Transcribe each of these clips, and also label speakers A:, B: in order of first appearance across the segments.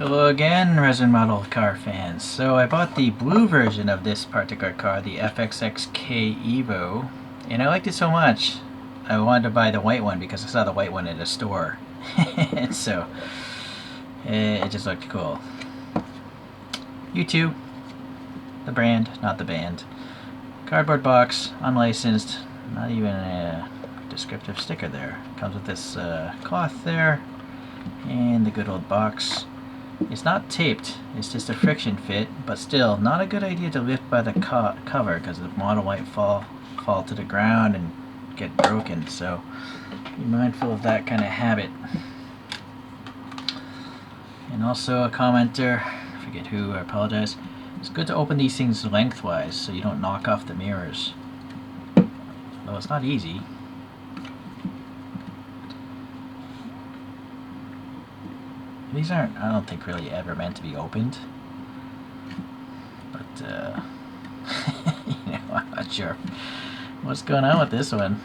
A: Hello again, resin model car fans. So I bought the blue version of this particular car, the FXXK Evo, and I liked it so much I wanted to buy the white one because I saw the white one at a store. And so it just looked cool. U2, the brand, not the band. Cardboard box, unlicensed, not even a descriptive sticker there. Comes with this cloth there and the good old box. It's not taped, it's just a friction fit, but still not a good idea to lift by the cover because the model might fall to the ground and get broken, so be mindful of that kind of habit. And also a commenter, I forget who, I apologize, it's good to open these things lengthwise so you don't knock off the mirrors. Though it's not easy. These aren't, I don't think, really ever meant to be opened. But, you know, I'm not sure what's going on with this one.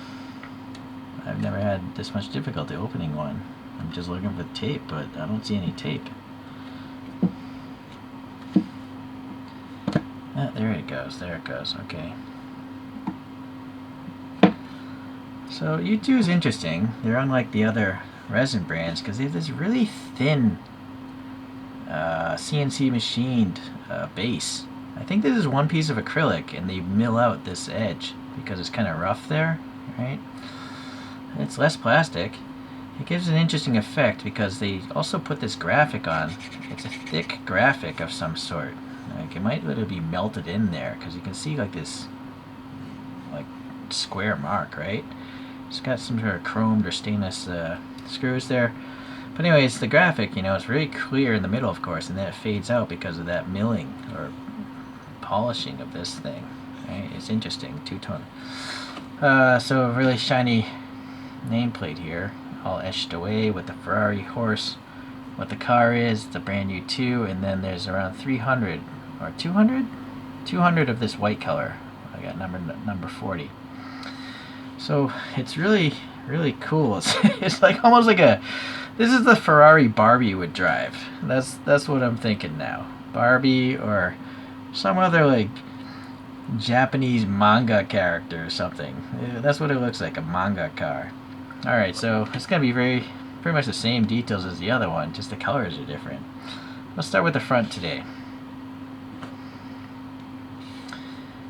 A: I've never had this much difficulty opening one. I'm just looking for tape, but I don't see any tape. Ah, there it goes, okay. So U2 is interesting. They're unlike the other resin brands because they have this really thin CNC machined base. I think this is one piece of acrylic and they mill out this edge because it's kind of rough there, right? And it's less plastic. It gives an interesting effect because they also put this graphic on. It's a thick graphic of some sort. Like it might literally be melted in there because you can see like this like square mark, right? It's got some sort of chromed or stainless screws there. But anyways, the graphic, you know, it's really clear in the middle, of course, and then it fades out because of that milling or polishing of this thing. Right? It's interesting, two-tone. So a really shiny nameplate here, all etched away with the Ferrari horse. What the car is, the brand new U2, and then there's around 300 or 200? 200 of this white color. I got number 40. So it's really cool. It's like almost like this is the Ferrari Barbie would drive. That's what I'm thinking now. Barbie or some other like Japanese manga character or something. That's what it looks like, a manga car. Alright, so it's gonna be pretty much the same details as the other one, just the colors are different. Let's start with the front today.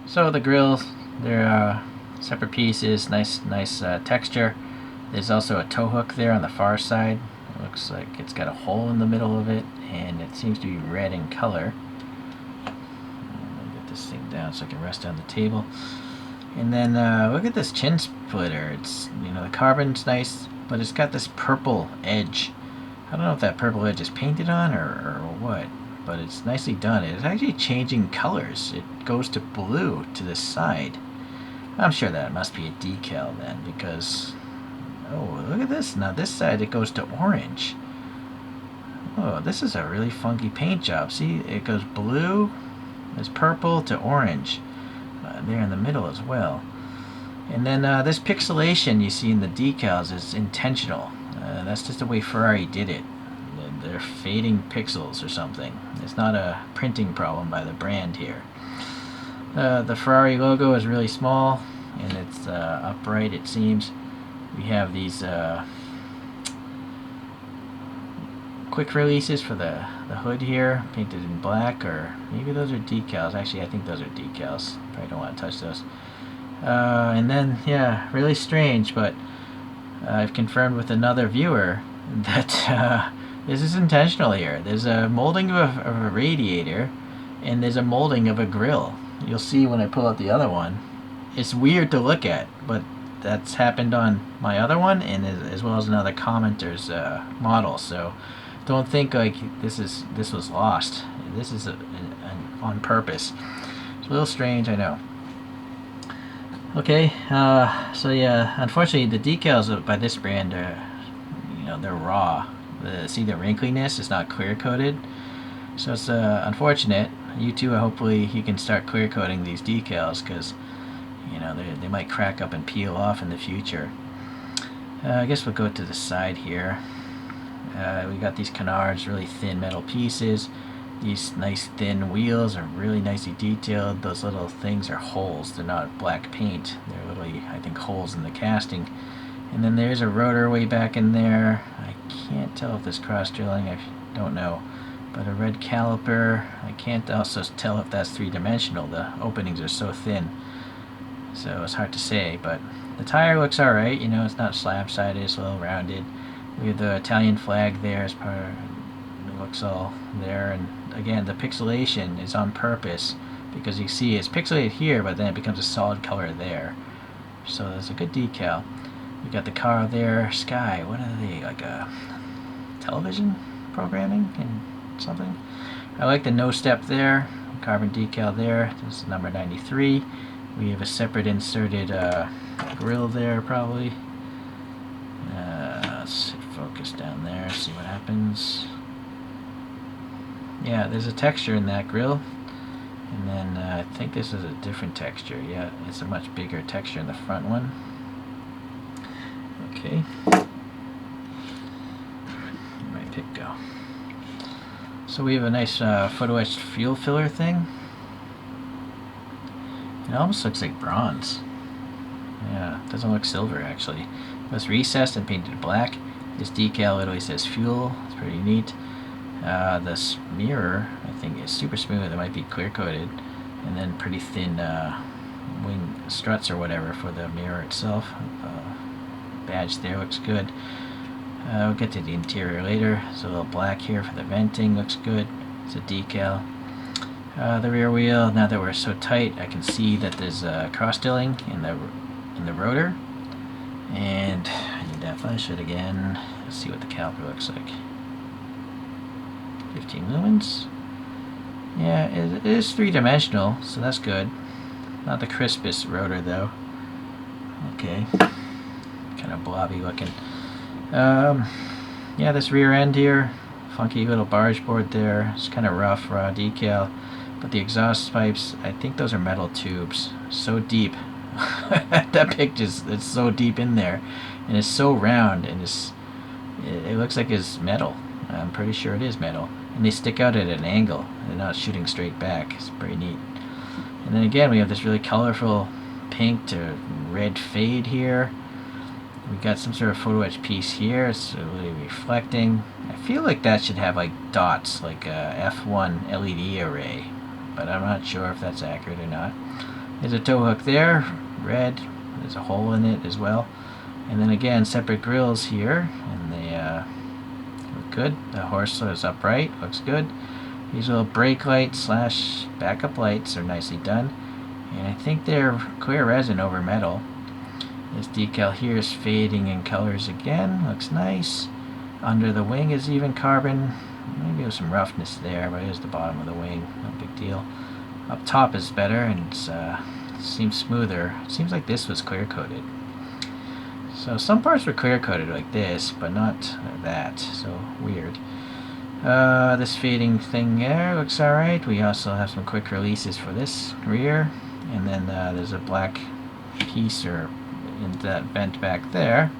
A: So the grills, they're separate pieces, nice texture. There's also a tow hook there on the far side. It looks like it's got a hole in the middle of it, and it seems to be red in color. Let me get this thing down so I can rest on the table. And then look at this chin splitter. It's, you know, the carbon's nice, but it's got this purple edge. I don't know if that purple edge is painted on or what, but it's nicely done. It's actually changing colors. It goes to blue to the side. I'm sure that must be a decal then, because, oh, look at this. Now this side it goes to orange. Oh, this is a really funky paint job. See, it goes blue, it's purple to orange. There in the middle as well. And then this pixelation you see in the decals is intentional. That's just the way Ferrari did it. They're fading pixels or something. It's not a printing problem by the brand here. The Ferrari logo is really small and it's upright, it seems. We have these quick releases for the hood here, painted in black, or maybe those are decals. Actually, I think those are decals. Probably don't want to touch those. And then, yeah, really strange, but I've confirmed with another viewer that this is intentional here. There's a molding of a radiator, and there's a molding of a grill. You'll see when I pull out the other one. It's weird to look at, but that's happened on my other one, and as well as another commenter's model. So don't think like this was lost. This is on purpose. It's a little strange, I know. Okay, so yeah, unfortunately the decals by this brand are, you know, they're raw. See the wrinkliness is not clear coated, so it's unfortunate. U2, hopefully you can start clear coating these decals because, you know, they might crack up and peel off in the future. I guess we'll go to the side here. We got these canards, really thin metal pieces. These nice thin wheels are really nicely detailed. Those little things are holes. They're not black paint. They're literally, I think, holes in the casting. And then there's a rotor way back in there. I can't tell if there's cross drilling. I don't know. But a red caliper. I can't also tell if that's three-dimensional. The openings are so thin. So it's hard to say. But the tire looks alright. You know, it's not slab-sided. It's a little rounded. We have the Italian flag there as part of it. Looks all there. And again, the pixelation is on purpose. Because you see it's pixelated here, but then it becomes a solid color there. So there's a good decal. We got the car there, Sky. What are they, like a television programming and something? I like the no step there, carbon decal there. This is number 93. We have a separate inserted grill there, probably. Let's focus down there, see what happens. Yeah, there's a texture in that grill. And then I think this is a different texture. Yeah, it's a much bigger texture in the front one. Okay. Where'd my pick go? So we have a nice photo etched fuel filler thing. It almost looks like bronze. Yeah, it doesn't look silver actually. It was recessed and painted black. This decal literally says fuel. It's pretty neat. This mirror, I think, is super smooth. It might be clear coated. And then pretty thin wing struts or whatever for the mirror itself. Badge there looks good. We'll get to the interior later. There's a little black here for the venting, looks good. It's a decal. The rear wheel, now that we're so tight, I can see that there's cross drilling in the rotor. And I need that flashlight again. Let's see what the caliper looks like. 15 lumens. Yeah, it is three-dimensional, so that's good. Not the crispest rotor though. Okay. Kind of blobby looking. Yeah, this rear end here, funky little barge board there. It's kind of rough, raw decal. But the exhaust pipes, I think those are metal tubes. So deep. That pic it's so deep in there. And it's so round, and it looks like it's metal. I'm pretty sure it is metal. And they stick out at an angle. They're not shooting straight back. It's pretty neat. And then again, we have this really colorful pink to red fade here. We got some sort of photo etch piece here. It's really reflecting. I feel like that should have like dots, like a F1 LED array, but I'm not sure if that's accurate or not. There's a tow hook there, red. There's a hole in it as well. And then again, separate grills here, and they look good. The horse is upright, looks good. These little brake lights slash backup lights are nicely done, and I think they're clear resin over metal. This decal here is fading in colors again, looks nice. Under the wing is even carbon. Maybe there's some roughness there, but here's the bottom of the wing, no big deal. Up top is better, and it seems smoother. It seems like this was clear coated. So some parts were clear coated like this, but not that, so weird. This fading thing there looks alright. We also have some quick releases for this rear, and then there's a black piece or in that vent back there.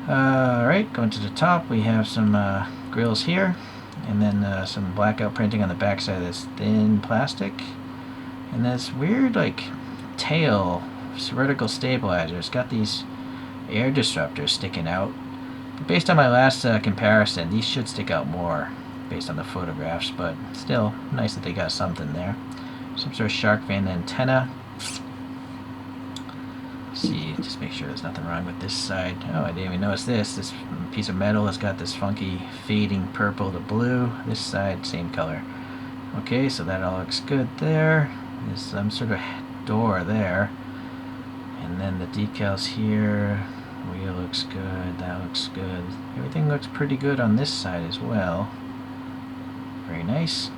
A: Alright, going to the top, we have some grills here, and then some blackout printing on the back side of this thin plastic, and this weird like tail vertical stabilizer. It's got these air disruptors sticking out, but based on my last comparison, these should stick out more based on the photographs, but still nice that they got something there. Some sort of shark fin antenna. See, just make sure there's nothing wrong with this side. Oh, I didn't even notice this. This piece of metal has got this funky fading purple to blue. This side, same color. Okay, so that all looks good there. There's some sort of door there. And then the decals here. Wheel looks good. That looks good. Everything looks pretty good on this side as well. Very nice.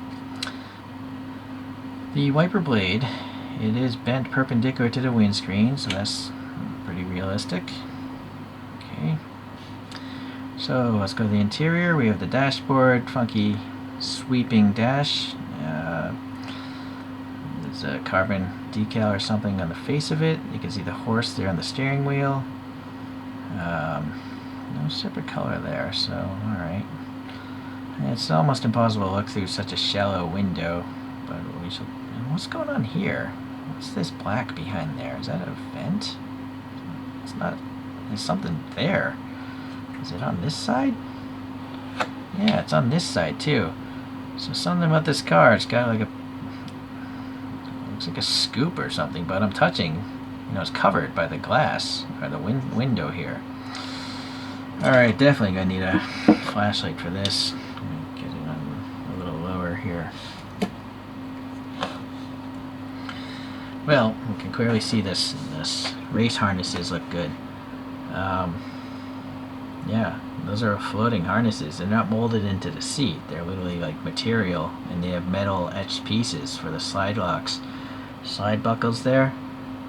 A: The wiper blade, it is bent perpendicular to the windscreen, so that's pretty realistic. Okay. So let's go to the interior. We have the dashboard, funky sweeping dash. There's a carbon decal or something on the face of it. You can see the horse there on the steering wheel. No separate color there, so alright. It's almost impossible to look through such a shallow window, but we shall... What's going on here? What's this black behind there? Is that a vent? It's not... There's something there. Is it on this side? Yeah, it's on this side too. So something about this car, it's got like a... Looks like a scoop or something, but I'm touching... You know, it's covered by the glass, or the window here. Alright, definitely gonna need a flashlight for this. Get it on a little lower here. Well, we can clearly see this race harnesses look good. Yeah, those are floating harnesses. They're not molded into the seat. They're literally like material, and they have metal etched pieces for the slide locks. Slide buckles there,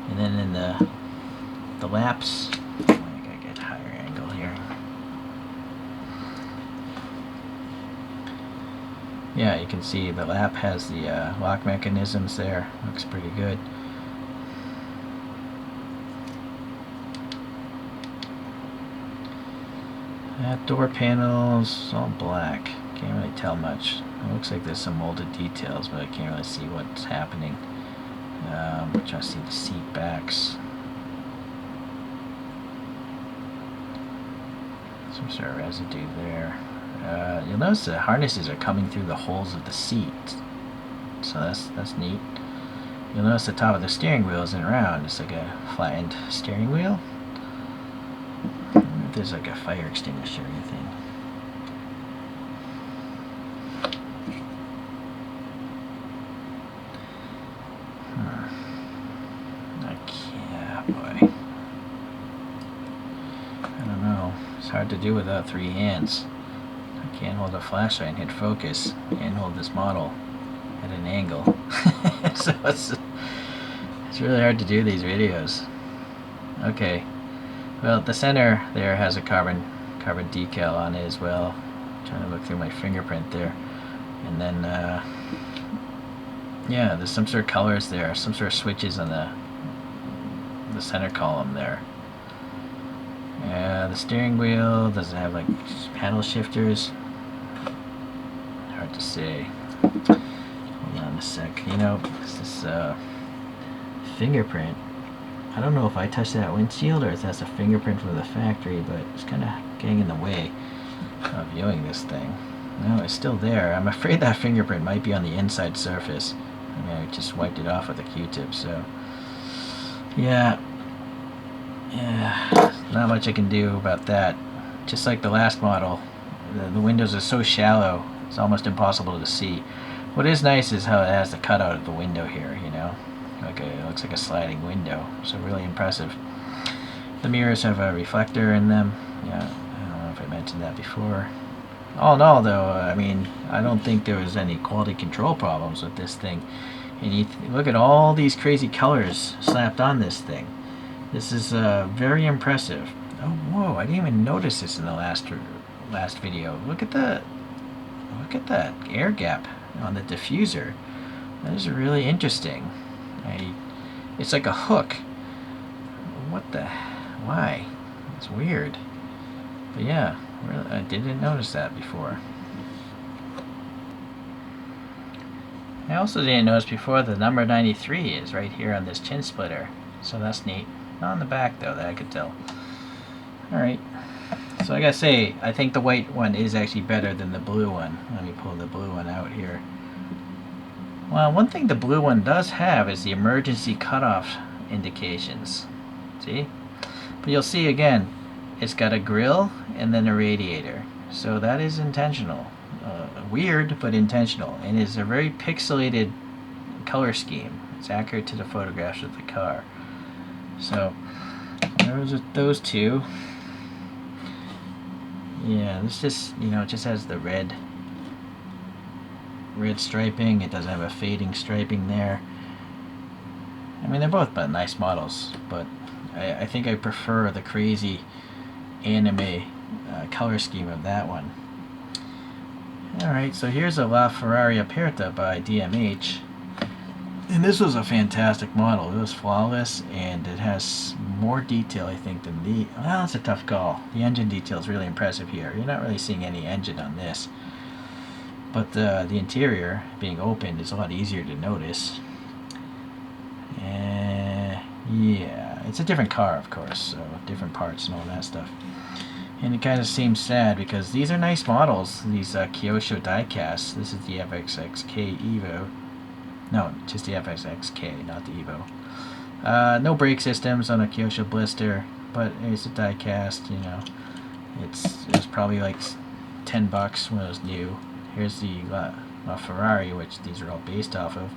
A: and then in the laps. I gotta get a higher angle here. Yeah, you can see the lap has the lock mechanisms there. Looks pretty good. That door panel's all black. Can't really tell much. It looks like there's some molded details, but I can't really see what's happening. I'm trying to see the seat backs. Some sort of residue there. You'll notice the harnesses are coming through the holes of the seat, so that's neat. You'll notice the top of the steering wheel isn't round. It's like a flattened steering wheel. I wonder if there's like a fire extinguisher or anything. Boy. I don't know. It's hard to do without 3 hands. I can't hold a flashlight and hit focus and hold this model at an angle. So it's really hard to do these videos. Okay. Well, the center there has a carbon decal on it as well. I'm trying to look through my fingerprint there. And then yeah, there's some sort of colors there, some sort of switches on the center column there. The steering wheel doesn't have like paddle shifters. Hard to say. Hold on a sec. You know, this fingerprint. I don't know if I touched that windshield or if that's a fingerprint from the factory, but it's kind of getting in the way of viewing this thing. No, it's still there. I'm afraid that fingerprint might be on the inside surface. I mean, I just wiped it off with a Q-tip, so yeah, not much I can do about that. Just like the last model, the windows are so shallow, it's almost impossible to see. What is nice is how it has the cutout of the window here, you know? It looks like a sliding window, so really impressive. The mirrors have a reflector in them. Yeah, I don't know if I mentioned that before. All in all, though, I mean, I don't think there was any quality control problems with this thing. And you look at all these crazy colors slapped on this thing. This is very impressive. Oh, whoa! I didn't even notice this in the last video. Look at that air gap on the diffuser. That is really interesting. It's like a hook. Why? It's weird. But yeah, really, I didn't notice that before. I also didn't notice before the number 93 is right here on this chin splitter. So that's neat. Not on the back though, that I could tell. Alright. So I gotta say, I think the white one is actually better than the blue one. Let me pull the blue one out here. Well, one thing the blue one does have is the emergency cutoff indications. See? But you'll see again, it's got a grill and then a radiator. So that is intentional. Weird, but intentional. And it's a very pixelated color scheme. It's accurate to the photographs of the car. So, those two. Yeah, this just, you know, it just has the red striping. It doesn't have a fading striping there. I mean, they're both nice models, but I think I prefer the crazy anime color scheme of that one. Alright, so here's a La Ferrari Aperta by DMH. And this was a fantastic model. It was flawless, and it has more detail, I think, than the... Well, that's a tough call. The engine detail is really impressive here. You're not really seeing any engine on this. But the interior, being opened, is a lot easier to notice. Yeah, it's a different car, of course, so different parts and all that stuff. And it kind of seems sad because these are nice models, these Kyosho diecasts. This is the FXXK Evo. No, just the FXXK, not the Evo. No brake systems on a Kyosho blister, but it's a diecast, you know. It was probably like $10 when it was new. Here's the Ferrari, which these are all based off of.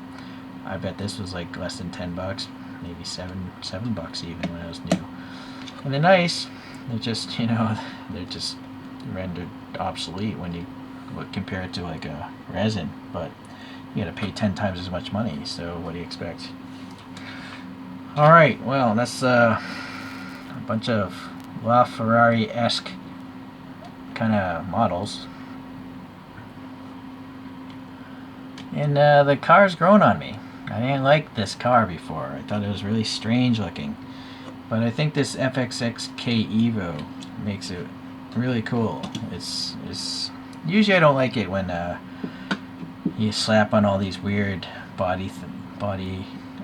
A: I bet this was like less than $10, maybe $7 even when it was new. And they're nice. They're just, you know, they're just rendered obsolete when you compare it to like a resin. But you got to pay 10 times as much money. So what do you expect? All right. Well, that's a bunch of Ferrari-esque kind of models. And the car's grown on me. I didn't like this car before. I thought it was really strange looking. But I think this FXXK Evo makes it really cool. It's usually I don't like it when you slap on all these weird body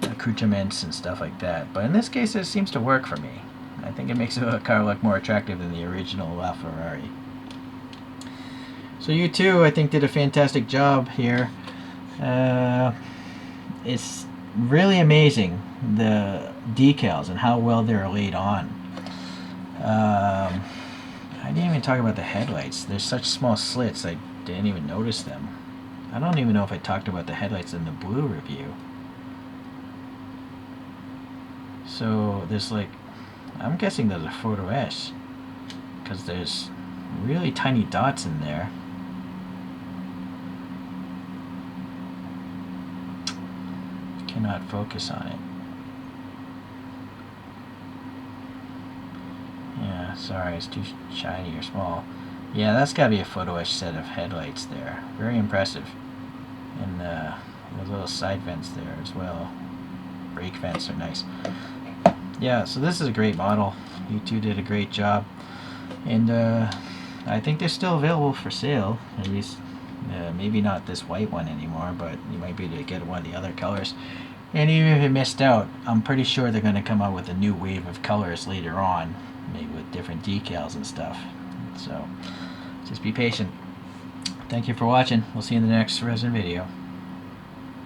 A: accoutrements and stuff like that. But in this case, it seems to work for me. I think it makes the car look more attractive than the original Ferrari. So you two, I think, did a fantastic job here. It's really amazing, the decals and how well they're laid on. I didn't even talk about the headlights. There's such small slits, I didn't even notice them. I don't even know if I talked about the headlights in the blue review. So there's like, I'm guessing there's a photo S, because there's really tiny dots in there. Cannot focus on it. Yeah, sorry, it's too shiny or small. Yeah, that's gotta be a photo-ish set of headlights there. Very impressive. And those little side vents there as well. Brake vents are nice. Yeah, so this is a great model. You two did a great job. And I think they're still available for sale. At least, maybe not this white one anymore, but you might be able to get one of the other colors. And even if you missed out, I'm pretty sure they're going to come out with a new wave of colors later on, maybe with different decals and stuff. So just be patient. Thank you for watching. We'll see you in the next resin video.